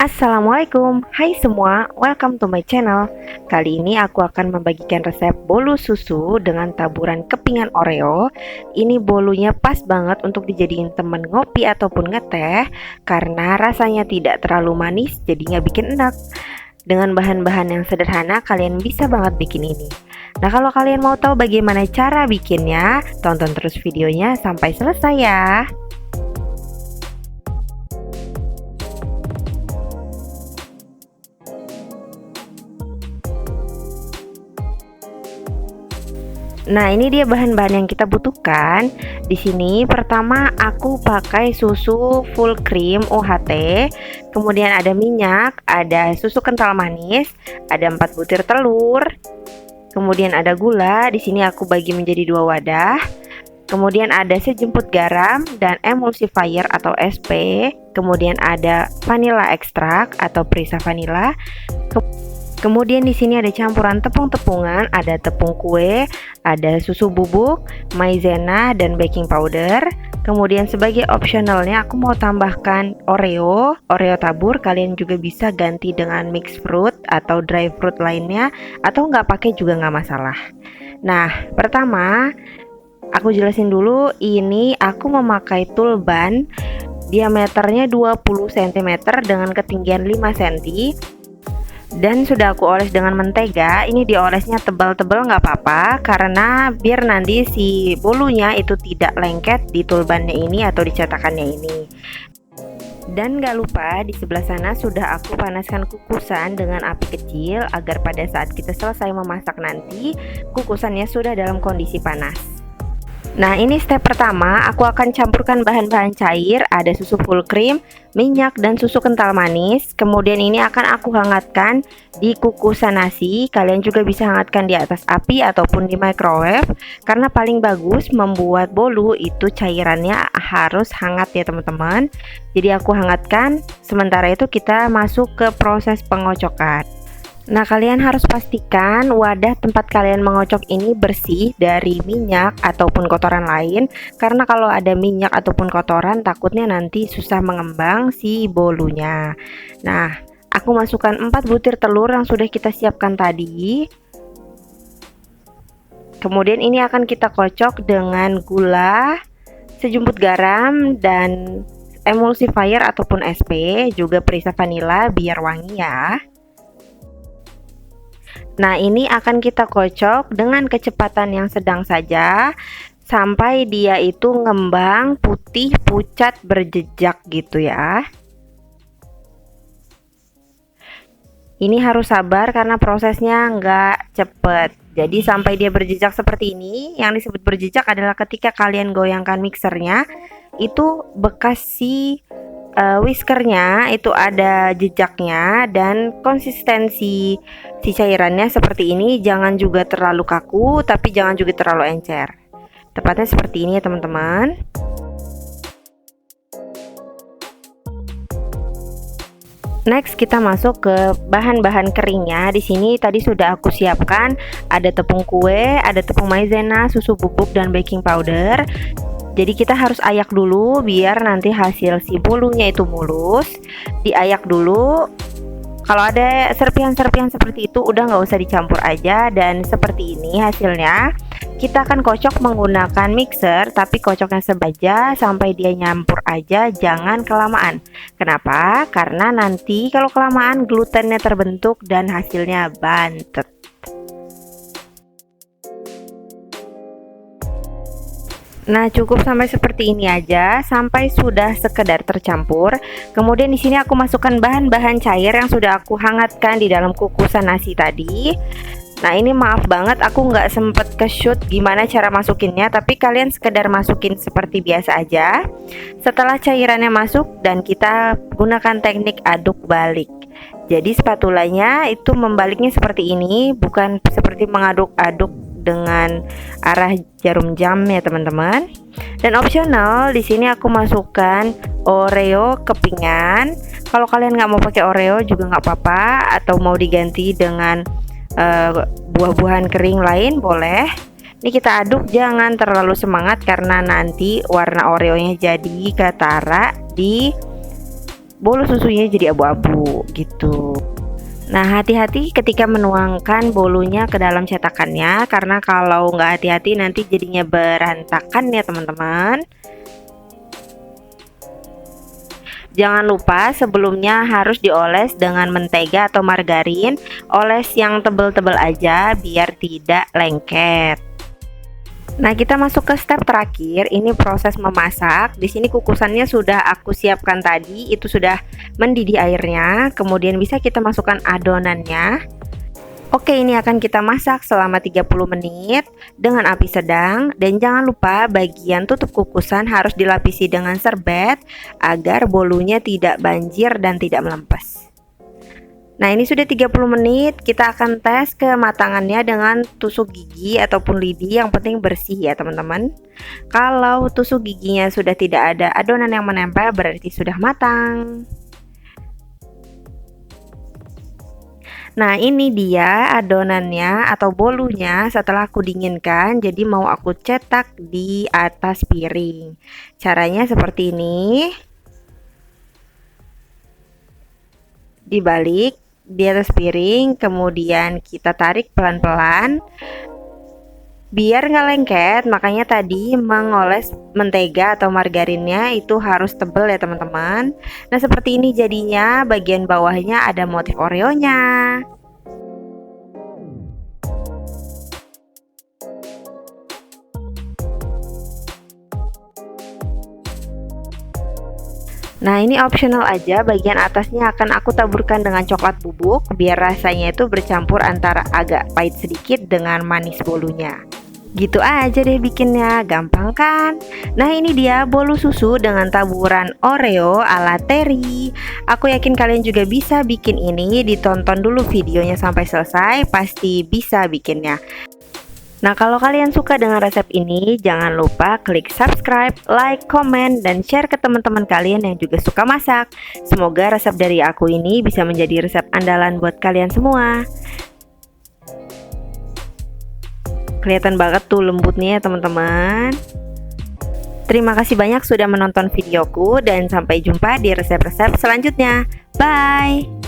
Assalamualaikum, hai semua, welcome to my channel. Kali ini aku akan membagikan resep bolu susu dengan taburan kepingan Oreo. Ini bolunya pas banget untuk dijadiin temen ngopi ataupun ngeteh, karena rasanya tidak terlalu manis, jadi nggak bikin enak. Dengan bahan-bahan yang sederhana, kalian bisa banget bikin ini. Nah, kalau kalian mau tahu bagaimana cara bikinnya, tonton terus videonya sampai selesai ya. Nah, ini dia bahan-bahan yang kita butuhkan. Di sini pertama aku pakai susu full cream UHT, kemudian ada minyak, ada susu kental manis, ada 4 butir telur, kemudian ada gula. Di sini aku bagi menjadi 2 wadah. Kemudian ada sejemput garam dan emulsifier atau SP. Kemudian ada vanilla ekstrak atau perisa vanilla. Kemudian di sini ada campuran tepung-tepungan, ada tepung kue, ada susu bubuk, maizena, dan baking powder. Kemudian sebagai optionalnya aku mau tambahkan Oreo tabur. Kalian juga bisa ganti dengan mixed fruit atau dry fruit lainnya, atau nggak pakai juga nggak masalah. Nah, pertama aku jelasin dulu, ini aku memakai tulban diameternya 20 cm dengan ketinggian 5 cm. Dan sudah aku oles dengan mentega. Ini diolesnya tebal-tebal nggak apa-apa, karena biar nanti si bolunya itu tidak lengket di tulbannya ini atau di cetakannya ini. Dan nggak lupa di sebelah sana sudah aku panaskan kukusan dengan api kecil, agar pada saat kita selesai memasak nanti kukusannya sudah dalam kondisi panas. Nah, ini step pertama, aku akan campurkan bahan-bahan cair, ada susu full cream, minyak, dan susu kental manis. Kemudian ini akan aku hangatkan di kukusan nasi. Kalian juga bisa hangatkan di atas api ataupun di microwave, karena paling bagus membuat bolu itu cairannya harus hangat ya teman-teman. Jadi aku hangatkan, sementara itu kita masuk ke proses pengocokan. Nah, kalian harus pastikan wadah tempat kalian mengocok ini bersih dari minyak ataupun kotoran lain, karena kalau ada minyak ataupun kotoran takutnya nanti susah mengembang si bolunya. Nah, aku masukkan 4 butir telur yang sudah kita siapkan tadi. Kemudian ini akan kita kocok dengan gula, sejumput garam, dan emulsifier ataupun SP, juga perisa vanilla biar wangi ya. Nah, ini akan kita kocok dengan kecepatan yang sedang saja sampai dia itu ngembang putih pucat berjejak gitu ya. Ini harus sabar karena prosesnya nggak cepet. Jadi sampai dia berjejak seperti ini. Yang disebut berjejak adalah ketika kalian goyangkan mixernya, itu bekas si whiskernya itu ada jejaknya, dan konsistensi si cairannya seperti ini. Jangan juga terlalu kaku, tapi jangan juga terlalu encer. Tepatnya seperti ini ya teman-teman. Next kita masuk ke bahan-bahan keringnya. Di sini tadi sudah aku siapkan, ada tepung kue, ada tepung maizena, susu bubuk, dan baking powder. Jadi kita harus ayak dulu biar nanti hasil si bolunya itu mulus. Diayak dulu. Kalau ada serpihan-serpihan seperti itu udah nggak usah dicampur aja. Dan seperti ini hasilnya. Kita akan kocok menggunakan mixer, tapi kocoknya sebaja sampai dia nyampur aja, jangan kelamaan. Kenapa? Karena nanti kalau kelamaan glutennya terbentuk dan hasilnya bantet. Nah, cukup sampai seperti ini aja, sampai sudah sekedar tercampur. Kemudian di sini aku masukkan bahan-bahan cair yang sudah aku hangatkan di dalam kukusan nasi tadi. Nah, ini maaf banget aku nggak sempet ke shoot gimana cara masukinnya, tapi kalian sekedar masukin seperti biasa aja. Setelah cairannya masuk, dan kita gunakan teknik aduk balik. Jadi spatulanya itu membaliknya seperti ini, bukan seperti mengaduk-aduk dengan arah jarum jam ya teman-teman. Dan opsional di sini aku masukkan Oreo kepingan. Kalau kalian nggak mau pakai Oreo juga nggak apa-apa, atau mau diganti dengan buah-buahan kering lain boleh. Ini kita aduk, jangan terlalu semangat karena nanti warna Oreonya jadi ketara di bolu susunya jadi abu-abu gitu. Nah, hati-hati ketika menuangkan bolunya ke dalam cetakannya, karena kalau nggak hati-hati nanti jadinya berantakan ya teman-teman. Jangan lupa sebelumnya harus dioles dengan mentega atau margarin, oles yang tebel-tebel aja biar tidak lengket. Nah, kita masuk ke step terakhir, ini proses memasak. Di sini kukusannya sudah aku siapkan tadi, itu sudah mendidih airnya. Kemudian bisa kita masukkan adonannya. Oke, ini akan kita masak selama 30 menit dengan api sedang. Dan jangan lupa bagian tutup kukusan harus dilapisi dengan serbet agar bolunya tidak banjir dan tidak melempes. Nah, ini sudah 30 menit, kita akan tes kematangannya dengan tusuk gigi ataupun lidi, yang penting bersih ya teman-teman. Kalau tusuk giginya sudah tidak ada adonan yang menempel, berarti sudah matang. Nah, ini dia adonannya atau bolunya setelah aku dinginkan, jadi mau aku cetak di atas piring. Caranya seperti ini. Dibalik di atas piring, kemudian kita tarik pelan-pelan biar nggak lengket. Makanya tadi mengoles mentega atau margarinnya itu harus tebel ya teman-teman. Nah, seperti ini jadinya, bagian bawahnya ada motif oreonya. Nah, ini optional aja, bagian atasnya akan aku taburkan dengan coklat bubuk biar rasanya itu bercampur antara agak pahit sedikit dengan manis bolunya. Gitu aja deh bikinnya, gampang kan? Nah, ini dia bolu susu dengan taburan Oreo ala Terry. Aku yakin kalian juga bisa bikin ini, ditonton dulu videonya sampai selesai, pasti bisa bikinnya. Nah, kalau kalian suka dengan resep ini, jangan lupa klik subscribe, like, komen, dan share ke teman-teman kalian yang juga suka masak. Semoga resep dari aku ini bisa menjadi resep andalan buat kalian semua. Kelihatan banget tuh lembutnya ya teman-teman. Terima kasih banyak sudah menonton videoku, dan sampai jumpa di resep-resep selanjutnya. Bye!